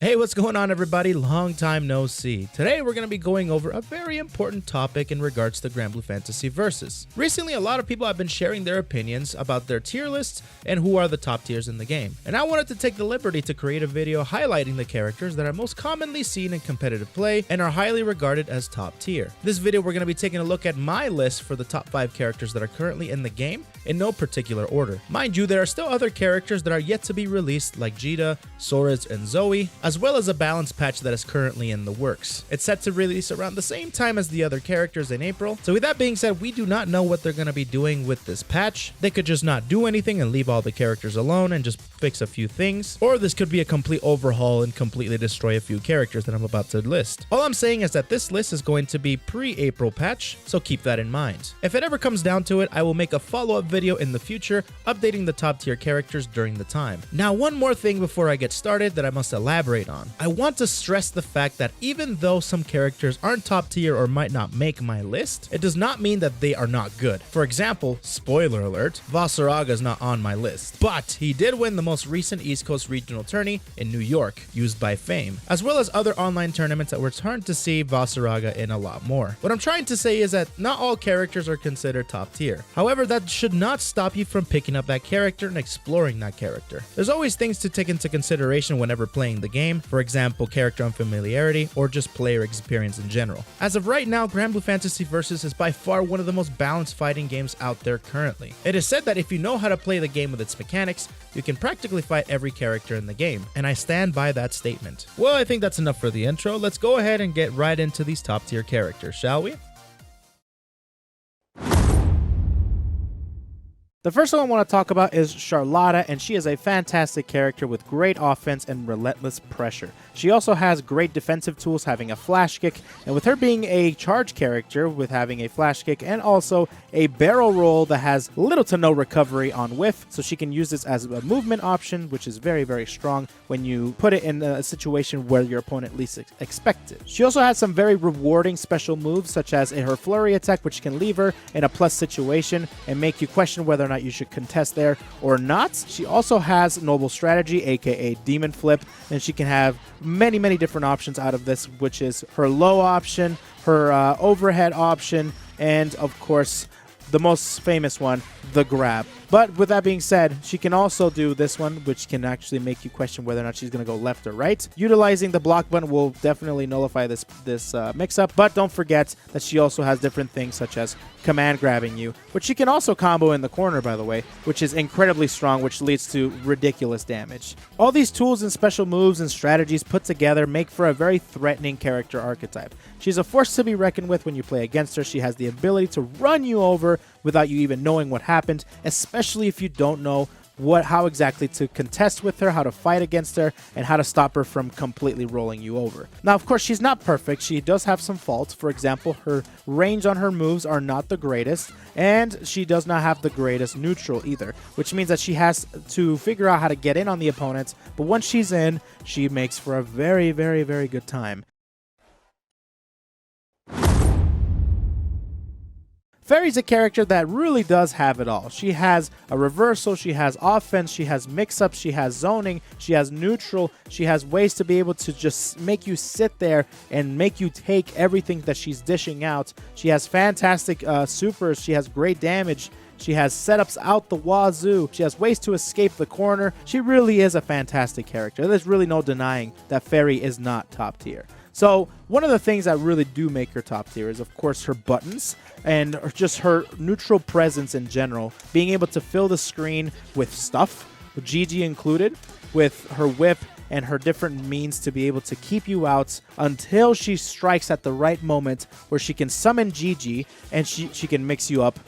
Hey, what's going on everybody? Long time no see. Today we're going to be going over a very important topic in regards to Granblue Fantasy Versus. Recently, a lot of people have been sharing their opinions about their tier lists and who are the top tiers in the game. And I wanted to take the liberty to create a video highlighting the characters that are most commonly seen in competitive play and are highly regarded as top tier. This video we're going to be taking a look at my list for the top 5 characters that are currently in the game in no particular order. Mind you, there are still other characters that are yet to be released like Jita, Soris, and Zoe, as well as a balance patch that is currently in the works. It's set to release around the same time as the other characters in April, so with that being said, we do not know what they're going to be doing with this patch. They could just not do anything and leave all the characters alone and just fix a few things, or this could be a complete overhaul and completely destroy a few characters that I'm about to list. All I'm saying is that this list is going to be pre-April patch, so keep that in mind. If it ever comes down to it, I will make a follow-up video in the future updating the top tier characters during the time. Now, one more thing before I get started that I must elaborate on. I want to stress the fact that even though some characters aren't top tier or might not make my list, it does not mean that they are not good. For example, spoiler alert, Vasaraga is not on my list, but he did win the most recent East Coast regional tourney in New York, used by Fame, as well as other online tournaments that we're starting to see Vasaraga in a lot more. What I'm trying to say is that not all characters are considered top tier. However, that should not stop you from picking up that character and exploring that character. There's always things to take into consideration whenever playing the game, for example, character unfamiliarity or just player experience in general. As of right now, Granblue Fantasy Versus is by far one of the most balanced fighting games out there currently. It is said that if you know how to play the game with its mechanics, you can practically fight every character in the game, and I stand by that statement. Well, I think that's enough for the intro. Let's go ahead and get right into these top tier characters, shall we? The first one I want to talk about is Charlotta, and she is a fantastic character with great offense and relentless pressure. She also has great defensive tools, having a flash kick, and with her being a charge character with having a flash kick and also a barrel roll that has little to no recovery on whiff, so she can use this as a movement option, which is very, very strong when you put it in a situation where your opponent least expects it. She also has some very rewarding special moves, such as her flurry attack, which can leave her in a plus situation and make you question whether or not you should contest there or not. She also has Noble Strategy, aka Demon Flip, and she can have many different options out of this, which is her low option, her overhead option, and of course the most famous one, the grab. But with that being said, she can also do this one, which can actually make you question whether or not she's going to go left or right. Utilizing the block button will definitely nullify this mix-up, but don't forget that she also has different things such as command grabbing you, which she can also combo in the corner, by the way, which is incredibly strong, which leads to ridiculous damage. All these tools and special moves and strategies put together make for a very threatening character archetype. She's a force to be reckoned with when you play against her. She has the ability to run you over without you even knowing what happened, especially if you don't know how exactly to contest with her, how to fight against her, and how to stop her from completely rolling you over. Now, of course, she's not perfect. She does have some faults. For example, her range on her moves are not the greatest, and she does not have the greatest neutral either, which means that she has to figure out how to get in on the opponents, but once she's in, she makes for a very good time. Fairy's a character that really does have it all. She has a reversal, she has offense, she has mix-up, she has zoning, she has neutral, she has ways to be able to just make you sit there and make you take everything that she's dishing out. She has fantastic supers, she has great damage, she has setups out the wazoo, she has ways to escape the corner. She really is a fantastic character. There's really no denying that Fairy is not top tier. So one of the things that really do make her top tier is, of course, her buttons and just her neutral presence in general, being able to fill the screen with stuff, with GG included, with her whip and her different means to be able to keep you out until she strikes at the right moment where she can summon GG and she can mix you up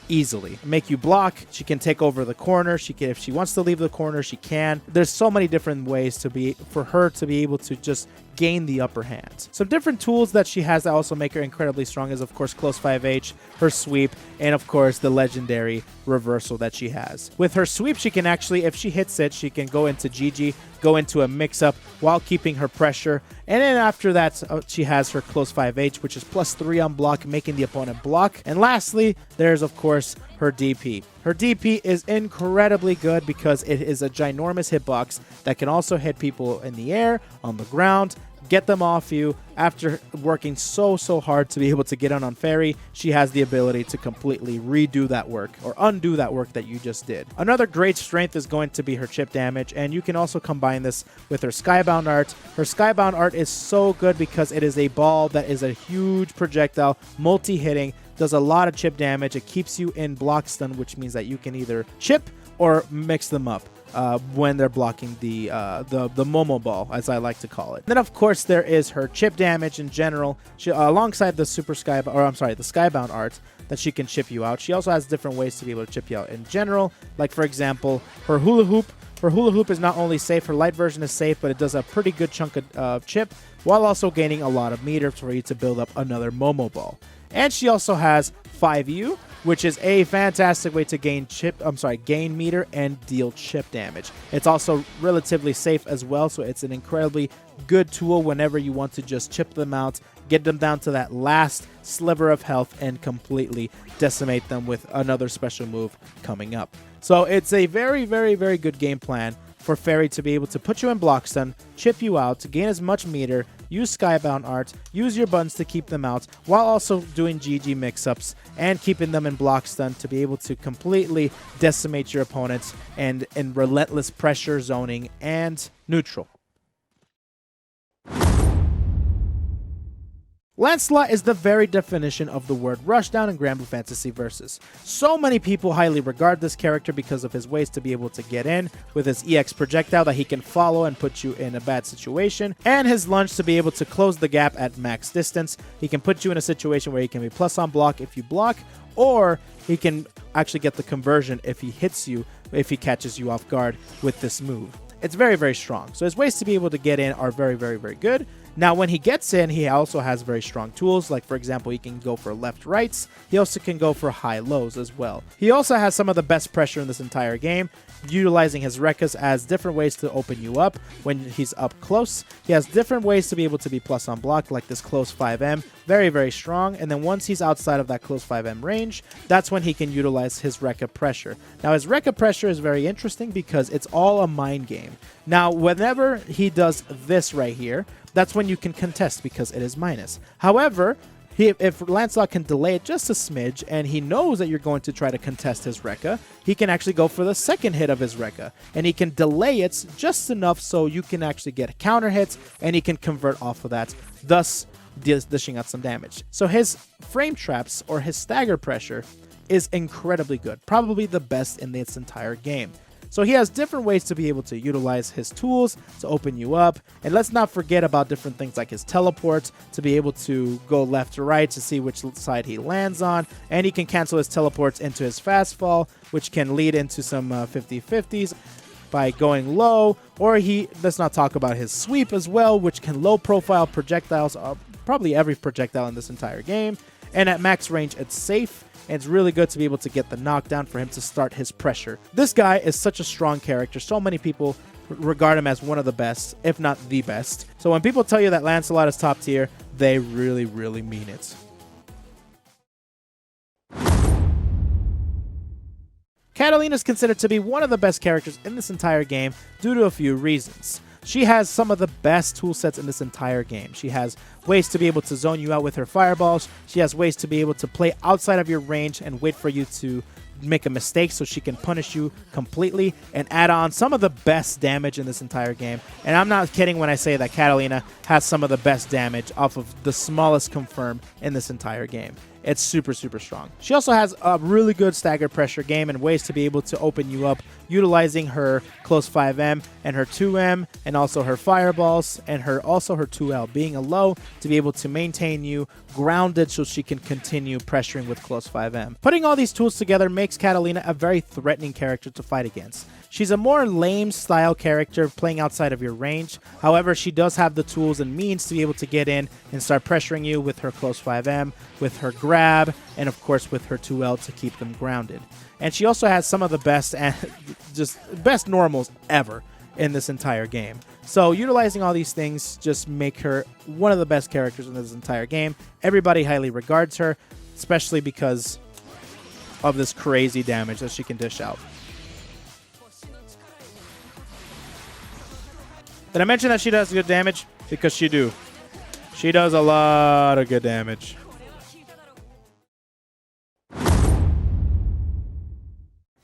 easily, make you block. She can take over the corner. She can, if she wants to leave the corner, she can. There's so many different ways for her to be able to just gain the upper hand. Some different tools that she has that also make her incredibly strong is, of course, close 5H, her sweep, and of course the legendary reversal that she has. With her sweep, she can actually, if she hits it, she can go into GG, go into a mix-up while keeping her pressure, and then after that she has her close 5H, which is +3 on block, making the opponent block. And lastly, there's of course her DP. Her DP is incredibly good because it is a ginormous hitbox that can also hit people in the air, on the ground, get them off you. After working so hard to be able to get on Fairy, she has the ability to completely redo that work or undo that work that you just did. Another great strength is going to be her chip damage, and you can also combine this with her Skybound art. Her Skybound art is so good because it is a ball that is a huge projectile, multi-hitting, does a lot of chip damage. It keeps you in block stun, which means that you can either chip or mix them up when they're blocking the Momo ball, as I like to call it. Then, of course, there is her chip damage in general. She, alongside the the Skybound art that she can chip you out. She also has different ways to be able to chip you out in general. Like, for example, her Hula Hoop. Her Hula Hoop is not only safe, her light version is safe, but it does a pretty good chunk of chip, while also gaining a lot of meter for you to build up another Momo ball. And she also has 5U, which is a fantastic way to gain meter and deal chip damage. It's also relatively safe as well, so it's an incredibly good tool whenever you want to just chip them out, get them down to that last sliver of health, and completely decimate them with another special move coming up. So it's a very good game plan for Fairy to be able to put you in block stun, chip you out, to gain as much meter, use Skybound art, use your buttons to keep them out, while also doing GG mix-ups and keeping them in block stun to be able to completely decimate your opponents and in relentless pressure zoning and neutral. Lancelot is the very definition of the word rushdown in Granblue Fantasy Versus. So many people highly regard this character because of his ways to be able to get in with his EX projectile that he can follow and put you in a bad situation, and his lunge to be able to close the gap at max distance. He can put you in a situation where he can be plus on block if you block, or he can actually get the conversion if he hits you, if he catches you off guard with this move. It's very strong. So his ways to be able to get in are very good. Now, when he gets in, he also has very strong tools. Like, for example, he can go for left-rights. He also can go for high-lows as well. He also has some of the best pressure in this entire game, utilizing his Rekkas as different ways to open you up when he's up close. He has different ways to be able to be plus on block, like this close 5M. Very strong. And then once he's outside of that close 5M range, that's when he can utilize his Rekka pressure. Now, his Rekka pressure is very interesting because it's all a mind game. Now, whenever he does this right here, that's when you can contest because it is minus. However, if Lancelot can delay it just a smidge and he knows that you're going to try to contest his Rekka, he can actually go for the second hit of his Rekka. And he can delay it just enough so you can actually get counter hits and he can convert off of that, thus dishing out some damage. So his frame traps or his stagger pressure is incredibly good. Probably the best in this entire game. So he has different ways to be able to utilize his tools to open you up. And let's not forget about different things like his teleport to be able to go left to right to see which side he lands on. And he can cancel his teleports into his fast fall, which can lead into some 50-50s by going low. Or let's not talk about his sweep as well, which can low profile projectiles, probably every projectile in this entire game. And at max range, it's safe. And it's really good to be able to get the knockdown for him to start his pressure. This guy is such a strong character. So many people regard him as one of the best, if not the best. So when people tell you that Lancelot is top tier, they really mean it. Catalina is considered to be one of the best characters in this entire game due to a few reasons. She has some of the best tool sets in this entire game. She has ways to be able to zone you out with her fireballs. She has ways to be able to play outside of your range and wait for you to make a mistake so she can punish you completely and add on some of the best damage in this entire game. And I'm not kidding when I say that Catalina has some of the best damage off of the smallest confirm in this entire game. It's super strong. She also has a really good staggered pressure game and ways to be able to open you up utilizing her close 5M and her 2M and also her fireballs and also her 2L being a low to be able to maintain you grounded so she can continue pressuring with close 5M. Putting all these tools together makes Catalina a very threatening character to fight against. She's a more lame style character playing outside of your range. However, she does have the tools and means to be able to get in and start pressuring you with her close 5M, with her grab, and of course with her 2L to keep them grounded. And she also has some of the best and just best normals ever in this entire game. So utilizing all these things just make her one of the best characters in this entire game. Everybody highly regards her, especially because of this crazy damage that she can dish out. Did I mention that she does good damage? Because she do. She does a lot of good damage.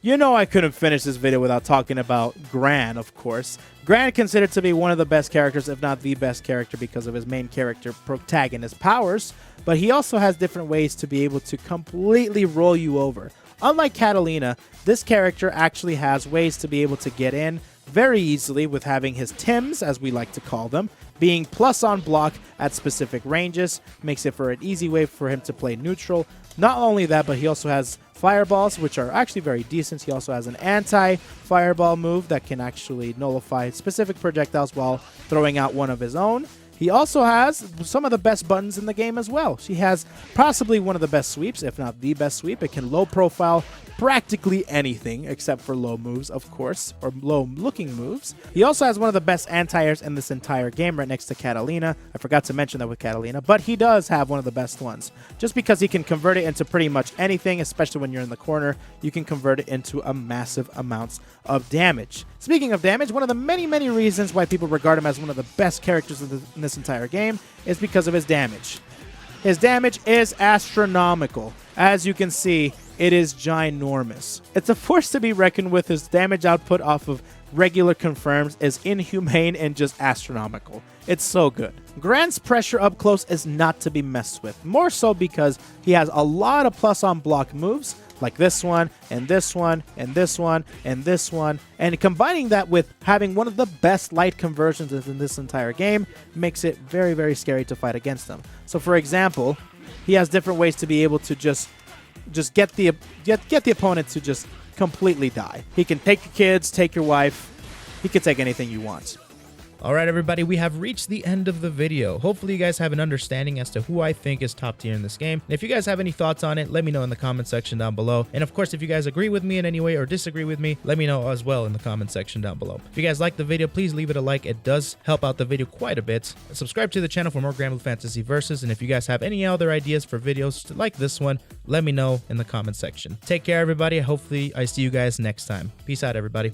You know I couldn't finish this video without talking about Gran, of course. Gran considered to be one of the best characters, if not the best character, because of his main character protagonist powers, but he also has different ways to be able to completely roll you over. Unlike Catalina, this character actually has ways to be able to get in very easily with having his Tims, as we like to call them, being plus on block at specific ranges, makes it for an easy way for him to play neutral. Not only that, but he also has fireballs, which are actually very decent. He also has an anti-fireball move that can actually nullify specific projectiles while throwing out one of his own. He also has some of the best buttons in the game as well. He has possibly one of the best sweeps, if not the best sweep. It can low profile practically anything except for low moves, of course, or low looking moves. He also has one of the best anti-airs in this entire game right next to Catalina. I forgot to mention that with Catalina, but he does have one of the best ones. Just because he can convert it into pretty much anything, especially when you're in the corner, you can convert it into a massive amounts of damage. Speaking of damage, one of the many reasons why people regard him as one of the best characters in this entire game is because of his damage. His damage is astronomical. As you can see, it is ginormous. It's a force to be reckoned with. His damage output off of regular confirms is inhumane and just astronomical. It's so good. Gran's pressure up close is not to be messed with, more so because he has a lot of plus on block moves, like this one, and this one, and this one, and this one, and combining that with having one of the best light conversions in this entire game makes it very scary to fight against him. So for example, he has different ways to be able to just get the opponent to just completely die. He can take your kids, take your wife, he can take anything you want. Alright everybody, we have reached the end of the video. Hopefully you guys have an understanding as to who I think is top tier in this game. And if you guys have any thoughts on it, let me know in the comment section down below. And of course, if you guys agree with me in any way or disagree with me, let me know as well in the comment section down below. If you guys like the video, please leave it a like. It does help out the video quite a bit. Subscribe to the channel for more Granblue Fantasy Versus. And if you guys have any other ideas for videos like this one, let me know in the comment section. Take care everybody. Hopefully I see you guys next time. Peace out everybody.